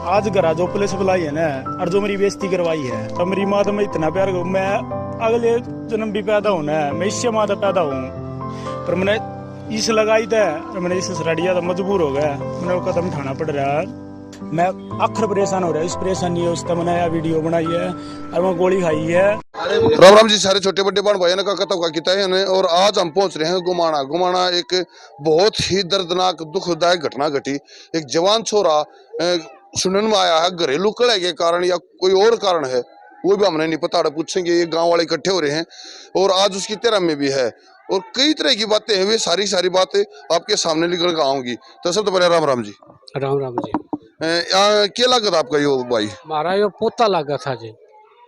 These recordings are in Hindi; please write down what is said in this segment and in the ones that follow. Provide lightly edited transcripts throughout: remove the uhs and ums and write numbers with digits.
आज घरा जो पुलिस बुलाई है ना और जो मेरी बेइज्जती करवाई है, तो मेरी माँ तो मैं इतना प्यार करूँ, मैं अगले जन्म भी पैदा होना है, मैं इससे माँ पैदा हूँ, पर मैंने इस लगाई था और मैंने इस सड़िया तो मजबूर हो गया, मैंने वो कदम उठाना पड़ रहा है। मैं आखिर परेशान हो रहा है, इस परेशानी है उसका मैंने वीडियो बनाई है और मैं गोली खाई है। राम राम जी सारे छोटे बड़े बहन भाई का कतव का किता है। और आज हम पहुंच रहे हैं गुमाना। गुमाना एक बहुत ही दर्दनाक दुखदायक घटना घटी। एक जवान छोरा सुनने में आया है घरेलू कलह के कारण या कोई और कारण है, वो भी हमने नहीं पता, पूछेंगे। ये गांव वाले इकट्ठे हो रहे हैं और आज उसकी तेरह में भी है और कई तरह की बातें हैं। वे सारी बातें आपके सामने निकल कर आऊंगी। तो सबसे पहले राम राम जी। राम राम जी। क्या लागत आपका यो भाई? हमारा यो पोता लगा था जी।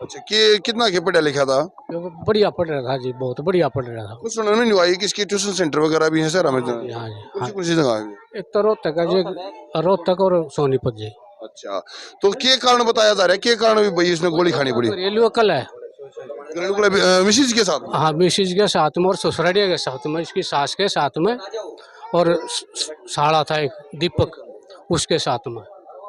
अच्छा, कितना के पढ़ा लिखा था? बढ़िया पढ़ रहा था जी, बहुत बढ़िया पढ़ रहा था। कुछ सुनने में नहीं आई कि इसकी ट्यूशन सेंटर वगैरह भी है सर हमें? हाँ जी, हाँ जी। कौन सी जगह है? एक तो रोहतक है जी, रोहतक और सोनीपत जी। अच्छा, तो क्या कारण बताया जा रहा है, क्या कारण भी भाई इसने गोली खानी पड़ी? घरेलू कल है। घरेलू कलह मिसेज के साथ? हाँ, मिसेज के साथ में और ससुरालिया के साथ में, इसकी सास के साथ में और साड़ा था एक दीपक, उसके साथ में।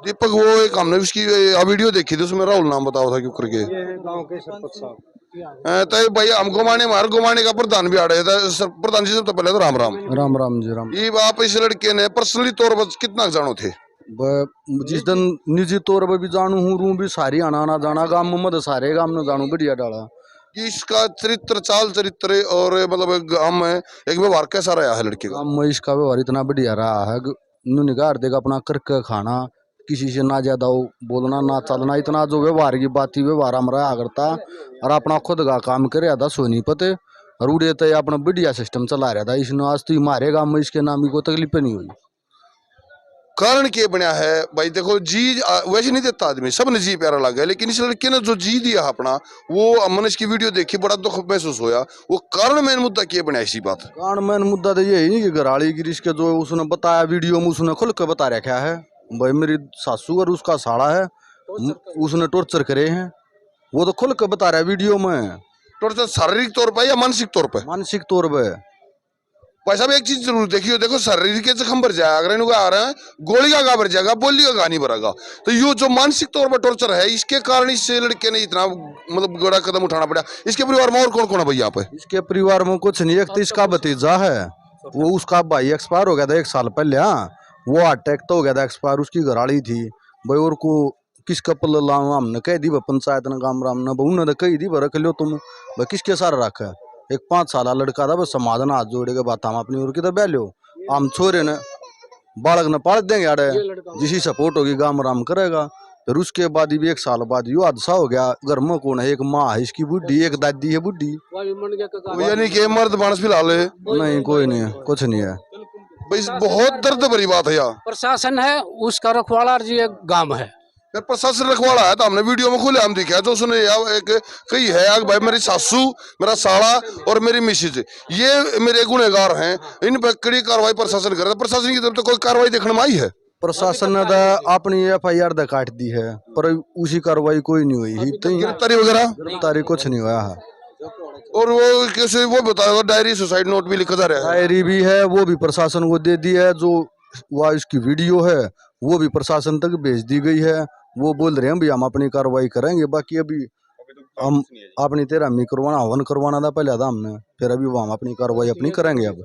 दीपक वो एक हमने उसकी वीडियो देखी थी, उसमें राहुल नाम बताओ था क्यों करके। गांव के सरपंच साहब। तो भाई हम घुमाने का प्रधान भी आ रहे थे। प्रधान जी सबसे पहले तो राम राम। राम राम जी राम। ये आप इस लड़के ने पर्सनली तौर पर कितना जानो थे? जिस दिन निजी तौर पर भी जानू हूँ रू भी सारी आना जाना गांव में मद सारे गांव में जानू बढ़िया डाला कि इसका चरित्र चाल चरित्र और मतलब गांव में एक व्यवहार कैसा रहा है लड़के का? गांव में इसका व्यवहार इतना बढ़िया रहा है, निगार देगा अपना करके खाना, किसी से ना ज्यादा बोलना ना चलना, इतना जो व्यवहार की बात थी व्यवहार हमारा करता और अपना खुद का काम कर रहा था सोनीपत और उड़े तो अपना बढ़िया सिस्टम चला रहा था। इसने आज तो हमारे गांव में इसके नाम को तकलीफ नहीं हुई। कारण क्या बना है भाई? देखो जी वैसे नहीं देता आदमी, सब ने जी प्यारा लगा, लेकिन इस लड़के ने जो जी दिया अपना, वो हमने इसकी वीडियो देखी, बड़ा दुख महसूस होया। वो कारण मेन मुद्दा क्या बना इसी बात? कारण मेन मुद्दा तो यही नहीं कि घराली गिरीश के जो उसने बताया वीडियो में, उसने खुल के बता रखा है भाई मेरी सासू और उसका साड़ा है, उसने टॉर्चर करे हैं, वो तो खुल के बता रहा है वीडियो में। टॉर्चर शारीरिक तौर पर या मानसिक तौर पर? मानसिक तौर पे। भाई साहब एक चीज जरूर देखियो, देखो शारीरिक के जख्म भर जाए, अगर इनको आ रहा है गोली का भर जाएगा, बोली का गा नहीं भरेगा। तो यो जो मानसिक तौर पर टॉर्चर है, इसके कारण इस लड़के ने इतना मतलब बड़ा कदम उठाना पड़ा। इसके परिवार में और कौन कौन है भाई यहाँ पे? इसके परिवार में कुछ नहीं, एक तो इसका भतीजा है, वो उसका भाई एक्सपायर हो गया था 1 साल पहले। हाँ, वो अटैक तो हो गया था एक्सपायर, उसकी घराली थी भाई। और को किस कपल लाओ हमने कह दी पंचायत ने गाम राम ने उन्होंने कही दी रख लो तुम भाई, किसके सारे रखा? एक 5 साल लड़का था, बस समाधान हाथ जोड़े के बात हम अपनी उर की तो बह लो, हम छोरे ने बालक ने पाल देंगे अरे जिसी सपोर्ट होगी गाम राम करेगा। फिर उसके बाद भी 1 साल बाद यो हादसा हो गया। घर में कौन है? एक माँ है इसकी बुढ़ी, एक दादी है बुढ़ी, यानी कि मर्द मानस फिलहाल है नहीं कोई नहीं है, कुछ नहीं है भाई। बहुत दर्द भरी बात है यार। प्रशासन है उसका रखवाला जी, एक गांव है प्रशासन रखवाला है, तो हमने वीडियो में खुले हम दिखा जो उसने एक कही है भाई मेरी सासू, मेरा साला और मेरी मिसेज ये मेरे गुनहगार हैं, इन पर कड़ी कार्रवाई प्रशासन कर रहा है। प्रशासन की तरफ तो कोई कार्रवाई देखने में आई है? प्रशासन ने तो अपनी FIR काट दी है, पर उसी कार्रवाई कोई नहीं हुई। गिरफ्तारी वगैरह? गिरफ्तारी कुछ नहीं हुआ है। और वो कैसे वो बताया, डायरी सुसाइड नोट भी लिखा जा रहा है? डायरी भी है, वो भी प्रशासन को दे दी है। जो वह इसकी वीडियो है वो भी प्रशासन तक भेज दी गई है। वो बोल रहे हैं भाई हम अपनी कार्रवाई करेंगे, बाकी अभी हम अपनी 13वीं करवाना, हवन करवाना था पहले था हमने, फिर अभी वो हम अपनी कार्रवाई अपनी करेंगे। अब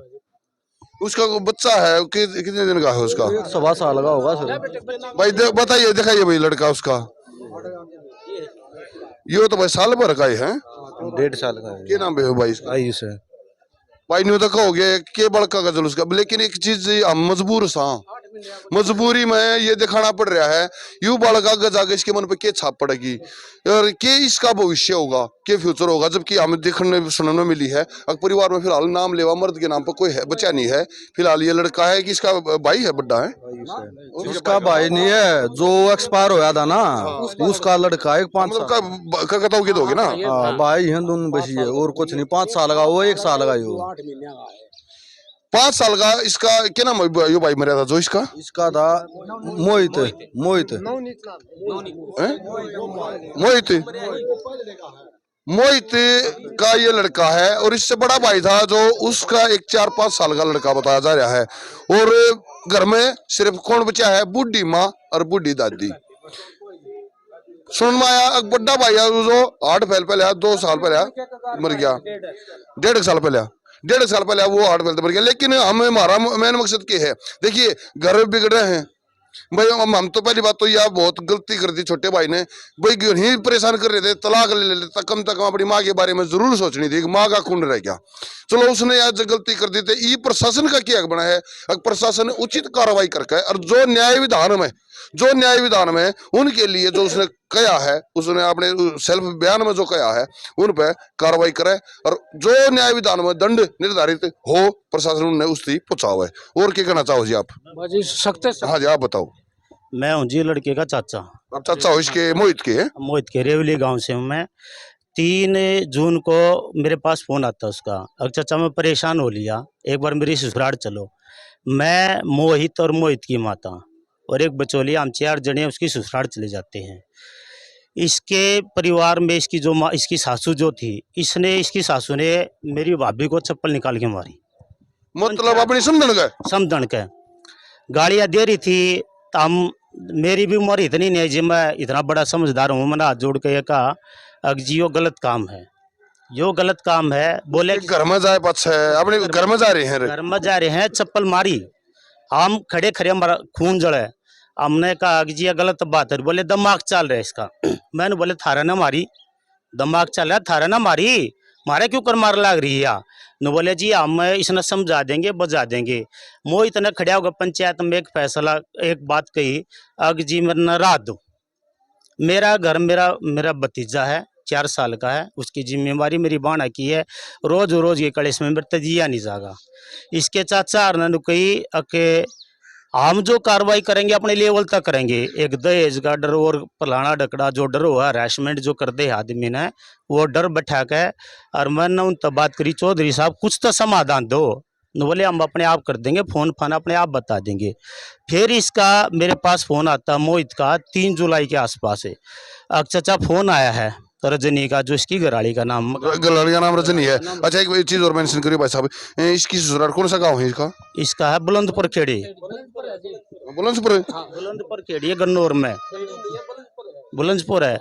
उसका बच्चा है कितने दिन का है उसका? 1.25 साल का होगा सर। भाई बताइए, दिखाइए भाई लड़का उसका। ये तो भाई साल भर का ही है? 1.5 साल का है। क्या नाम है भाई इसका? आयुष है भाई न्यू तक हो गया के बड़का का जुलूस का। लेकिन एक चीज हम मजबूर सा, मजबूरी में ये दिखाना पड़ रहा है। यू बालक आगे जाके इसके मन पे क्या छाप पड़ेगी और क्या इसका भविष्य होगा, क्या फ्यूचर होगा? जबकि हमें देखने सुनने में मिली है परिवार में फिलहाल नाम लेवा मर्द के नाम पर कोई है बच्चा नहीं है। फिलहाल ये लड़का है कि इसका भाई है, बड्डा है? उसका भाई नहीं है, जो एक्सपायर होया था ना उसका लड़का है। 5 साल का की दोगे ना? भाई है दोनों बची है और कुछ नहीं। 5 साल का वो, 1 साल का यो। 5 साल का इसका क्या नाम यो भाई मरा था जो इसका था? मोहित। मोहित मोहित का ये लड़का है और इससे बड़ा भाई था जो उसका एक 4-5 साल का लड़का बताया जा रहा है। और घर में सिर्फ कौन बचा है? बूढ़ी माँ और बूढ़ी दादी। सुन में आया एक बड़ा भाई है जो 8 फैल पहले 2 साल पहले मर गया, 1.5 साल पहले 1.5 साल पहले वो 8 फैल मर गया। लेकिन हमें हमारा मेन मकसद क्या है, देखिए घर बिगड़ रहे हैं भाई। हम तो पहली बात तो यह बहुत गलती कर दी छोटे भाई ने भाई, ही परेशान कर रहे थे, तलाक ले लेता, कम से कम अपनी माँ के बारे में जरूर सोचनी थी, माँ का खून रह गया। चलो उसने आज गलती कर दी थी, ये प्रशासन का क्या बना है, प्रशासन उचित कार्रवाई करके और जो न्याय विधान में उनके लिए जो उसने कहा है, उसने अपने सेल्फ बयान में जो कहा है उन पर कार्रवाई करे और जो न्याय विधान में दंड निर्धारित हो प्रशासन ने उसकी पहुंचाओ है। और क्या कहना चाहो जी आप? बाजी सकते हाँ जी आप बताओ। मैं हूँ जी लड़के का चाचा। आप चाचा हो इसके? मोहित के? मोहित के रेवली गांव से हूँ मैं। 3 जून को मेरे पास फोन आता उसका, अब चाचा मैं परेशान हो लिया, एक बार मेरी ससुराल चलो। मैं, मोहित और मोहित की माता और एक बचौलिया, हम 4 जने उसकी ससुराल चले जाते हैं। इसके परिवार में इसकी जो माँ, इसकी सासू जो थी, इसकी सासू ने मेरी भाभी को चप्पल निकाल के मारी। मतलब अपनी समझन के गालियाँ दे रही थी। तो हम, मेरी भी उम्र इतनी नहीं जी, मैं इतना बड़ा समझदार हूँ। मैंने हाथ जोड़ के ये कहा अगर जी यो गलत काम है, यो गलत काम है। बोले घर में जाए पाछे अपने घर में जा रहे हैं, घर में जा रहे हैं, चप्पल मारी, हम खड़े खड़े हमारा खून जड़े। हमने कहा कि जी ये गलत बात है। बोले दिमाग चल रहा है इसका। मैंने बोले थारा ना मारी, दिमाग चल रहा है, थारा ना मारी, मारे क्यों कर मार लग रही है। न बोले जी हम इसने समझा देंगे, बजा देंगे। मोहित ने खड़ा होकर पंचायत में एक फैसला, एक बात कही, अग जी मेरे न रात दो, मेरा घर मेरा भतीजा है, 4 साल का है, उसकी जिम्मेवारी मेरी बाणा की है। रोज रोज ये कलेश में मेरे तजिया नहीं जागा। इसके चाचा ने कही कि हम जो कार्रवाई करेंगे अपने लेवल तक करेंगे। एक दहेज का डर और फलाना ढकड़ा जो डर हुआ, हरासमेंट जो कर दे आदमी ने, वो डर बैठा के। और मैंने उन तब बात करी, चौधरी साहब कुछ तो समाधान दो। न बोले हम अपने आप कर देंगे, फोन फान अपने आप बता देंगे। फिर इसका मेरे पास फोन आता मोहित का 3 जुलाई के आसपास है। अब चाचा फोन आया है तो रजनी का, जो इसकी घराड़ी का नाम रजनी है। अच्छा एक चीज और मेंशन करिए भाई साहब, इसकी ससुराल कौन सा गांव है इसका? इसका है बुलंदपुर खेड़ी। बुलंदपुर बुलंदपुर खेड़ी है, गन्नौर में बुलंदपुर है।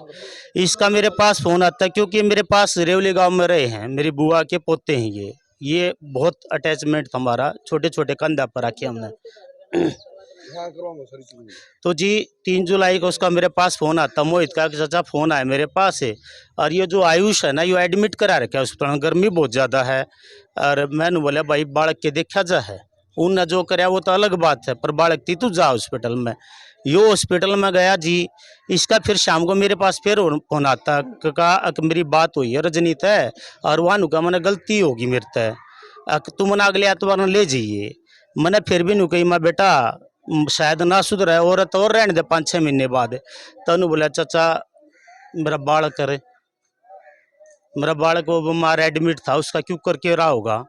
इसका मेरे पास फोन आता है क्योंकि मेरे पास रेवली गांव में रहे हैं, मेरी बुआ के पोते हैं। ये बहुत अटैचमेंट था हमारा, छोटे छोटे कंधा पर रखे हमने। तो जी 3 जुलाई को उसका मेरे पास फोन आता मोहित का कि चाचा फोन आया मेरे पास है, और ये जो आयुष है ना, ये एडमिट करा रखा है हॉस्पिटल, गर्मी बहुत ज़्यादा है। और मैंने बोला भाई बालक के देखा जा है, उनने जो कराया वो तो अलग बात है, पर बालक थी तू जा हॉस्पिटल में। यो हॉस्पिटल में गया जी। इसका फिर शाम को मेरे पास फिर फोन आता कहा मेरी बात हुई है रजनी तय, और वहाँ नुका मैंने गलती होगी मेरे तय, तुम मना अगले एतवार ले जाइए। मैंने फिर भी नुकई मैं बेटा शायद ना सुधर है, औरत और रहने दे 5-6 महीने बाद। तनु बोला चाचा मेरा बालक करे, मेरा बालक वो बीमार एडमिट था, उसका क्यों करके रहा होगा।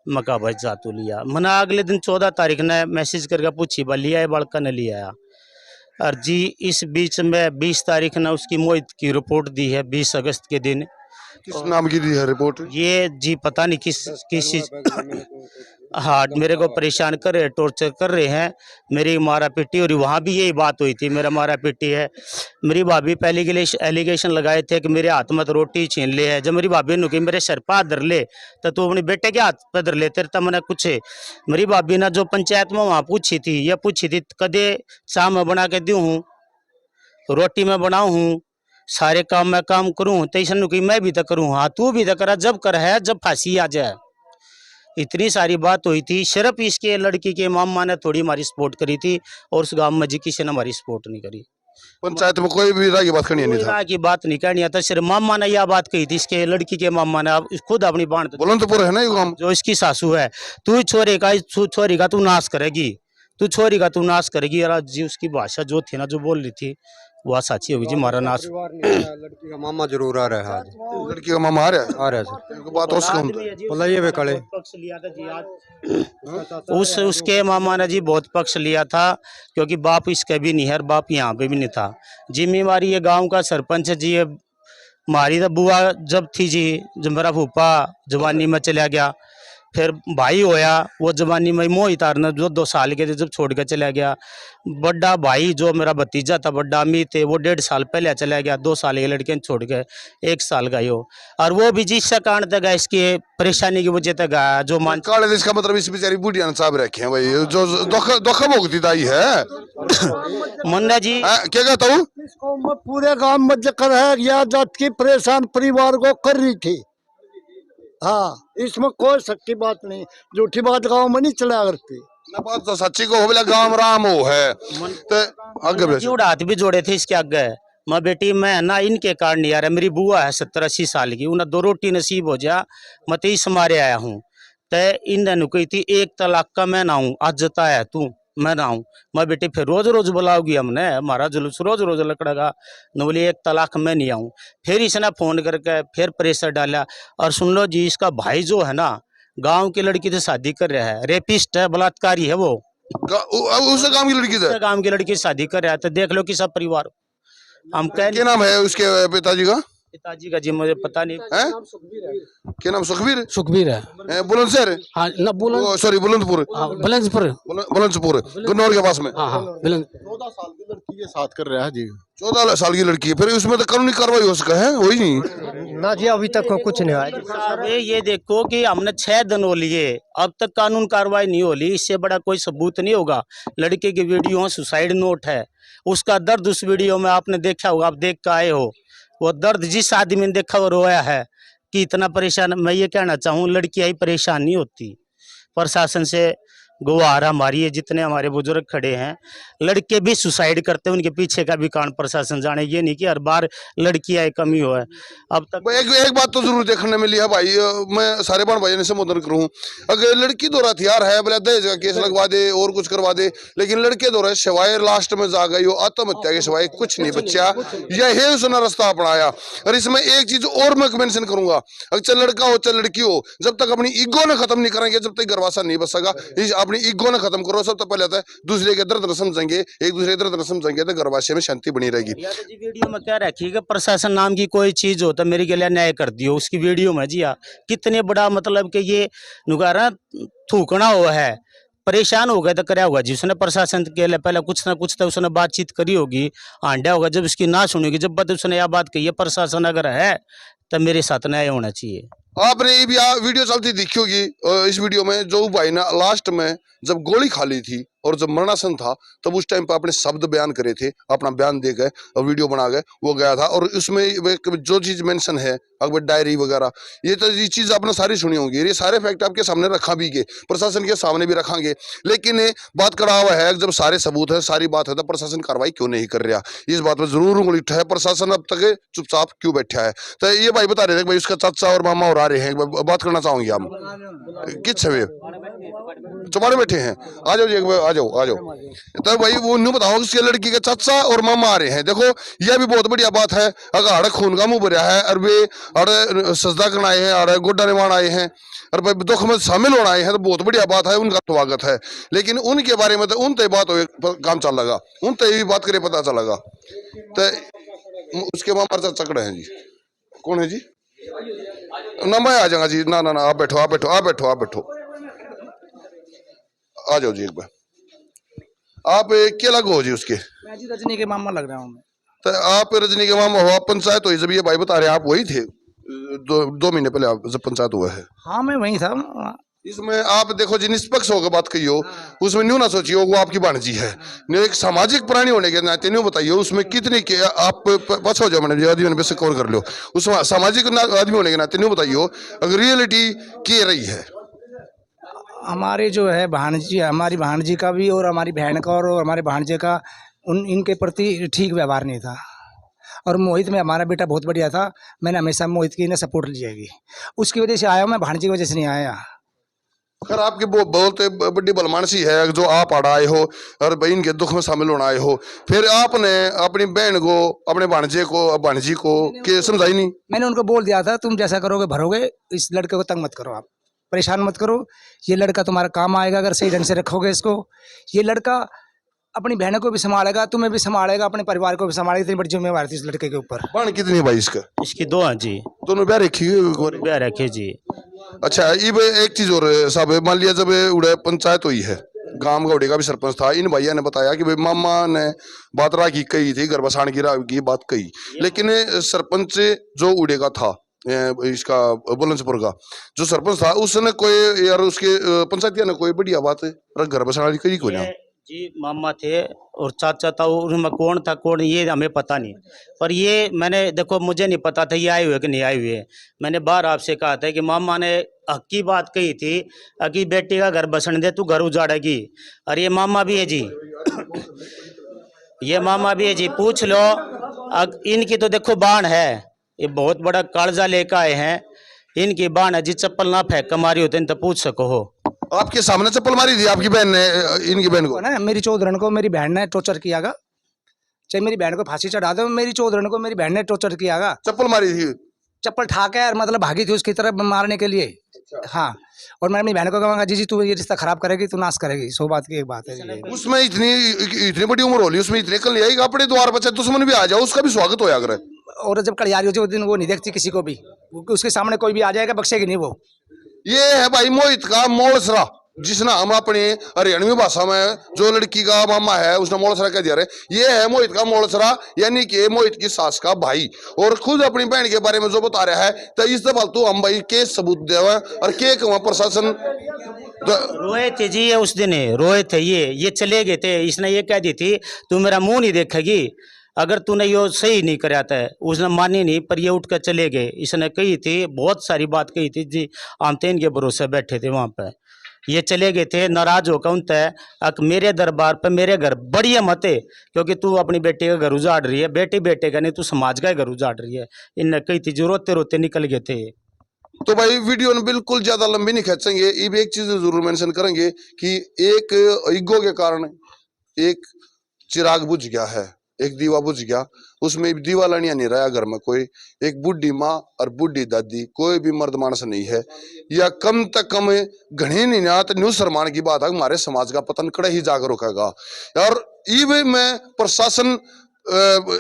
मैं कहा भाई जा तो लिया। मैंने अगले दिन 14 तारीख ने मैसेज करके पूछी बा लिया है बालका ने लिया आया। और जी इस बीच में 20 तारीख ने उसकी मोहित की रिपोर्ट दी है, 20 अगस्त के दिन। किस नाम की दी है रिपोर्ट? ये जी पता नहीं किस चीज, हाँ मेरे को परेशान कर रहे, टॉर्चर कर रहे हैं, मेरी मारा पीटी। और वहाँ भी यही बात हुई थी, मेरा मारा पीटी है। मेरी भाभी पहले के लिए एलिगेशन लगाए थे कि मेरे हाथ में तो रोटी छीन ले है। जब मेरी भाभी ने कही मेरे सर पर हाथ धर ले तो तू अपने बेटे के हाथ पर धर ले, तेरे तब मैंने कुछ। मेरी भाभी ने जो पंचायत में वहाँ पूछी थी, यह पूछी थी कदे चाह मैं बना के दूँ हूँ, रोटी मैं बनाऊँ हूँ, सारे काम मैं काम करूँ, तो ऐसा कि मैं भी तो करूँ। हाँ तू भी तो करा, जब कर है जब फांसी आ जाए। इतनी सारी बात हुई थी। सिर्फ इसके लड़की के मामा ने थोड़ी हमारी सपोर्ट करी थी, और उस गांव में जी किसी ने हमारी सपोर्ट नहीं करी। पंचायत में कोई भी राय की बात करनी नहीं था, की बात नहीं करनी था, सिर्फ मामा ने यह बात कही थी, इसके लड़की के मामा ने खुद अपनी बाण बुलंदपुर है ना ये गांव, जो इसकी सासू है, तू छोरी का तू नाश करेगी, तू छोरी का तू नाश करेगी। और जी उसकी भाषा जो थी ना, जो बोल रही थी वह साची होगी जी। हमारा नाश लड़की का मामा जरूर आ रहा है आज, लड़की का मामा आ रहा है सर। बात बोला वे कड़े पक्ष लिया था जी आज। उसके मामा ने जी बहुत पक्ष लिया था, क्योंकि बाप इसका भी नहीं है और बाप यहाँ पे भी नहीं था। जिम्मेवारी ये गांव का सरपंच है जी। ये हमारी तो बुआ जब थी जी, जब मेरा फूफा जवानी में चला गया, फिर भाई होया, वो जवानी में मोहित आरना जो 2 साल के थे जब छोड़ के चला गया। बड़ा भाई जो मेरा भतीजा था बड़ा अमित है, वो 1.5 साल पहले चला गया, 2 साल के लड़के ने छोड़ के 1 साल का ही हो। और वो भी जिस कारण तक इसकी परेशानी की वजह तक जो मान काले देश का मतलब इस बेचारी बुढ़िया ने साहब रखे हैं भाई, जो धोखा भोगती दाई है। मुन्ना जी क्या कहता हूँ, इसको मैं पूरे गांव में जिक्र है, या जात की परेशान परिवार को कर रही थी। हाँ, इसमें कोई सच्ची बात नहीं, झूठी बात गांव में नहीं चला करती। ना बात तो सच्ची को हो बोला गांव राम हो है। तो आगे बढ़ो। जुड़ हाथ भी जोड़े थे इसके आगे। मैं बेटी मैं ना इनके कारण नहीं आ रहा, मेरी बुआ है 70-80 साल की, उन्हें 2 रोटी नसीब हो जा, मैं तो इस मारे आया हूँ। तो इन कही थी 1 तलाक का मैं ना हूँ, आज जता है तू मैं ना हूँ। मैं बेटी फिर रोज रोज बुलाओगी हमने, हमारा जुलूस रोज रोज लकड़ेगा न, बोली 1 तलाक मैं नहीं आऊँ। फिर इसने फोन करके फिर प्रेशर डाला। और सुन लो जी, इसका भाई जो है ना गांव की लड़की से शादी कर रहा है, रेपिस्ट है, बलात्कारी है वो, उस गांव की लड़की था, गांव की लड़की से शादी कर रहा है। तो देख लो कि सब परिवार हम कह क्या नाम है उसके पिताजी का? पिताजी का जी मुझे पता नहीं है क्या नाम? सुखबीर सुखबीर है। बुलंदशहर, हाँ ना बुलंद, सॉरी बुलंदपुर, हाँ बुलंदपुर, बुलंदपुर गुन्नौर के पास में। हाँ हाँ बुलंद। 14 साल की लड़की के साथ कर रहा है जी। 14 साल की लड़की है, फिर उसमें तो कानूनी कार्रवाई हो सका है, वही नहीं ना जी, अभी तक कुछ नहीं हुआ। साहब ये देखो कि हमने 6 दिन हो लिए, अब तक कानून कार्रवाई नहीं हो ली। इससे बड़ा कोई सबूत नहीं होगा। लड़के की वीडियो सुसाइड नोट है, उसका दर्द उस वीडियो में आपने देखा होगा, आप देख के आए हो। वो दर्द जिस आदमी ने देखा वो रोया है कि इतना परेशान। मैं ये कहना चाहूँ लड़कियां ही परेशान नहीं होती, प्रशासन से गुहार हमारी है, जितने हमारे बुजुर्ग खड़े हैं लड़के भी सुसाइड करते हैं, उनके पीछे का भी कारण प्रशासन जाने। ये नहीं कि हर बार लड़कियां कमी हो है। अब तक एक बात तो जरूर देखने मिली है भाई, मैं सारे बहन भाइयों ने संबोधन करूँ, अगर लड़की दो हथियार है बोले दहेज का केस लगवा दे और कुछ करवा दे, लेकिन लड़के दो सिवाय लास्ट में जा गई हो आत्महत्या के सिवाय कुछ नहीं बचा। यही उसने रास्ता अपनाया। और इसमें एक चीज और मैं मेंशन करूंगा, अगर चाहे लड़का हो चाहे लड़की हो, जब तक अपनी ईगो ने खत्म नहीं करेंगे जब तक घरवासा नहीं बच सका। अपनी ईगो ने खत्म करो, सब तो पहले आता है दूसरे के दर्द न समझेंगे, एक दूसरे के दर्द न समझेंगे तो घरवासे में शांति बनी रहेगी। जी वीडियो में क्या रखिएगा, प्रशासन नाम की कोई चीज हो तो मेरे के लिए न्याय कर दियो उसकी वीडियो में। जी हाँ, कितने बड़ा मतलब कि ये नुगारा थूकना हुआ है, परेशान हो गए तो क्या होगा जी। उसने प्रशासन के लिए पहले कुछ ना कुछ तो उसने बातचीत करी होगी, आंडा होगा। जब उसकी ना सुनेगी, जब बात उसने यह बात कही है प्रशासन अगर है तो मेरे साथ न्याय होना चाहिए। आपने ये भी वीडियो चलती देखी होगी, इस वीडियो में जो भाई ना लास्ट में जब गोली खा ली थी और जब मरणासन था तब उस टाइम पर अपने शब्द बयान करे थे, अपना बयान दे गए और वीडियो बना गए, वो गया था। और उसमें जो चीज मेंशन है अकबर डायरी वगैरह, ये तो ये चीज आपने सारी सुनी होंगी, ये सारे फैक्ट आपके सामने रखा भी गए, प्रशासन के सामने भी रखांगे। लेकिन बात करा हुआ है जब सारे सबूत है, सारी बात है, तो प्रशासन कार्रवाई क्यों नहीं कर रहा, इस बात पर जरूर उंगली उठा है। प्रशासन अब तक चुपचाप क्यों बैठा है? तो ये भाई बता रहे थे भाई उसका चाचा और मामा और आ रहे हैं, बात करना चाहूंगी हम किस छवे चुपारे बैठे हैं। आ जाओ जी, आ जाओ आ जाओ। तो भाई वो न्यू बताओ उसके लड़की के चाचा और मामा आ रहे हैं। देखो यह भी बहुत बढ़िया बात है, अगर अड़ खून का मुंह भरा है और वे अड़ सजदा करना आए हैं, अड़ गोड्डा निवाण आए हैं और भाई दुख में शामिल होना आए हैं, तो बहुत बढ़िया बात है, उनका स्वागत है। लेकिन उनके बारे में तो उन तय बात हो काम चल लगा, उन तय बात करे पता चलेगा। तो उसके मामा चाचा चकड़े हैं जी, कौन है जी? ना मैं आ जाऊंगा जी, ना ना ना आप बैठो आप बैठो आप बैठो आप बैठो, आ जाओ जी एक बार। आप क्या लग हो जी उसके? मैं जी रजनी के मामा लग रहा हूँ। तो आप रजनी के मामा हो, आप पंचायत हुई जब ये भाई बता रहे हैं आप वही थे 2 महीने पहले आप जब पंचायत हुआ है? हाँ मैं वहीं था। इसमें आप देखो जी निष्पक्ष होकर बात कहियो, उसमें न्यू ना सोचियो वो आपकी भांजी है, एक सामाजिक प्राणी होने के नाते न्यू बताइए उसमें कितनी के आप पछो जाओ मैंने आदमी से कवर कर लो, उसमें सामाजिक आदमी होने के नाते न्यू बताइयो अगर रियलिटी क्या रही है। हमारे जो है भांजी, हमारी भांजी का भी और हमारी बहन का और हमारे भांजे का इनके प्रति ठीक व्यवहार नहीं था। और मोहित में हमारा बेटा बहुत बढ़िया था, मैंने हमेशा मोहित की ना सपोर्ट ली जाएगी, उसकी वजह से आया, मैं भांजी की वजह से नहीं आया। अगर आपके बोलते बड़ी बलमानसी है जो आप आड़ आए हो और बहन के दुख में शामिल होना आए हो, फिर आपने अपनी बहन को अपने भांजे को भांजी को के समझाई नहीं? मैंने उनको बोल दिया था तुम जैसा करोगे भरोगे, इस लड़के को तंग मत करो, आप परेशान मत करो, ये लड़का तुम्हारा काम आएगा अगर सही ढंग से रखोगे इसको। ये लड़का अपनी बहनों को भी संभालेगा, तुम्हें भी संभालेगा, अपने परिवार को भी संभालेगा। इतनी बड़ी जिम्मेवारी थी इस लड़के के ऊपर। बाण कितनी है भाई इसका? इसकी 2 हैं जी, दोनों ब्याह रखी है? ब्याह रखे जी। अच्छा, ये एक चीज और साहब, मान लिया जब उड़े पंचायत हुई है, गांव गौड़े का भी सरपंच था, इन भैया ने बताया कि भाई मामा ने बात राखी कही थी, घर बसाने की बात कही, लेकिन सरपंच जो उड़े का था इसका बुलंदशहर का जो सरपंच था, उसने कोई यार उसके पंचायतिया ने कोई बढ़िया बात घर बसाने की कोई ना जी मामा थे और चाचा था, उनमें कौन था कौन ये हमें पता नहीं, पर ये मैंने देखो मुझे नहीं पता था ये आए हुए कि नहीं आए हुए। मैंने बार आपसे कहा था कि मामा ने हक की बात कही थी कि बेटी का घर बसने दे, तू घर उजाड़ेगी। और ये मामा भी है जी, ये मामा भी है जी, पूछ लो। इनकी तो देखो बाण है, ये बहुत बड़ा कालजा लेकर आए हैं, इनकी बाण है जी, चप्पल ना फेंक मारी होते तो पूछ सको हो। आपके सामने चप्पल मारी थी आपकी बहन ने इनकी बहन को? ना मेरी चौधरन को मेरी बहन ने टॉर्चर कियागा, चाहे मेरी बहन को फांसी चढ़ा दो, मेरी चौधरन को मेरी बहन ने टॉर्चर कियागा। चप्पल मारी थी? चप्पल ठाके मतलब भागी थी उसकी तरफ मारने के लिए। हाँ, और मैं अपनी बहन को कहूँगा जी तू ये रिश्ता खराब करेगी, तू नाश करेगी, 100 बात की एक बात है। उसमें इतनी बड़ी उम्र होली, उसमें इतने कल आई अपने द्वार पर दुश्मन भी आ जाओ उसका भी स्वागत होया करे। और जब कड़ियारी हो उस दिन वो नहीं देखती किसी को भी, उसके सामने कोई भी आ जाएगा बख्शेगी नहीं वो। ये है भाई मोहित का मोलसरा, जिसने हम अपने हरियाणवी भाषा में जो लड़की का मामा है उसने मोलसरा कह दिया। ये है मोहित का मोलसरा, यानी कि मोहित की सास का भाई, और खुद अपनी बहन के बारे में जो बता रहा है। तो इस फालतू हम भाई के सबूत देवे और के प्रशासन रोए थे जी, ये उस दिन रोए थे, ये चले गए थे। इसने ये कह दी थी तू मेरा मुंह नहीं देखेगी अगर तूने यो सही नहीं कराया था। उसने मानी नहीं, पर ये उठ कर चले गए। इसने कही थी, बहुत सारी बात कही थी जी, हम तो इनके भरोसे बैठे थे वहाँ पे, ये चले गए थे नाराज होकर उनसे। मेरे दरबार पे मेरे घर बढ़िया मत है, क्योंकि तू अपनी बेटी का घर उजाड़ रही है, बेटी बेटे का नहीं तू समाज का घर उजाड़ रही है। इनने कही थी जो रोते रोते निकल गए थे। तो भाई वीडियो में बिल्कुल ज्यादा लंबी नहीं खींचेंगे, ये भी एक चीज जरूर मेंशन करेंगे कि एक ईगो के कारण एक चिराग बुझ गया है, एक दीवा बुझ गया, उसमें दीवा लड़िया नहीं रहा घर में कोई। एक बुढ़ी माँ और बुढ़ी दादी, कोई भी मर्द मानस नहीं है, या कम तक कम घनी नहीं ना तो न्यू शर्मान की बात है, हमारे समाज का पतन कड़े ही जाकर रुकेगा। और ये मैं प्रशासन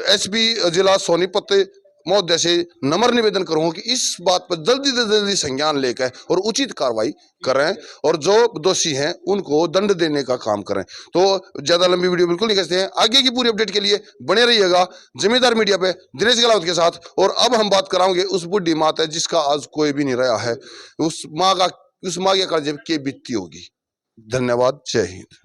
एसपी जिला सोनीपत महोदय से नम्र निवेदन करूंगा कि इस बात पर जल्दी से जल्दी संज्ञान लेकर और उचित कार्रवाई करें, और जो दोषी हैं उनको दंड देने का काम करें। तो ज्यादा लंबी वीडियो बिल्कुल नहीं खींचते हैं, आगे की पूरी अपडेट के लिए बने रहिएगा जिम्मेदार मीडिया पे दिनेश गलावत के साथ। और अब हम बात कराएंगे उस बुढ़ी माता है जिसका आज कोई भी नहीं रहा है, उस माँ के कर्ज के बीतती होगी। धन्यवाद, जय हिंद।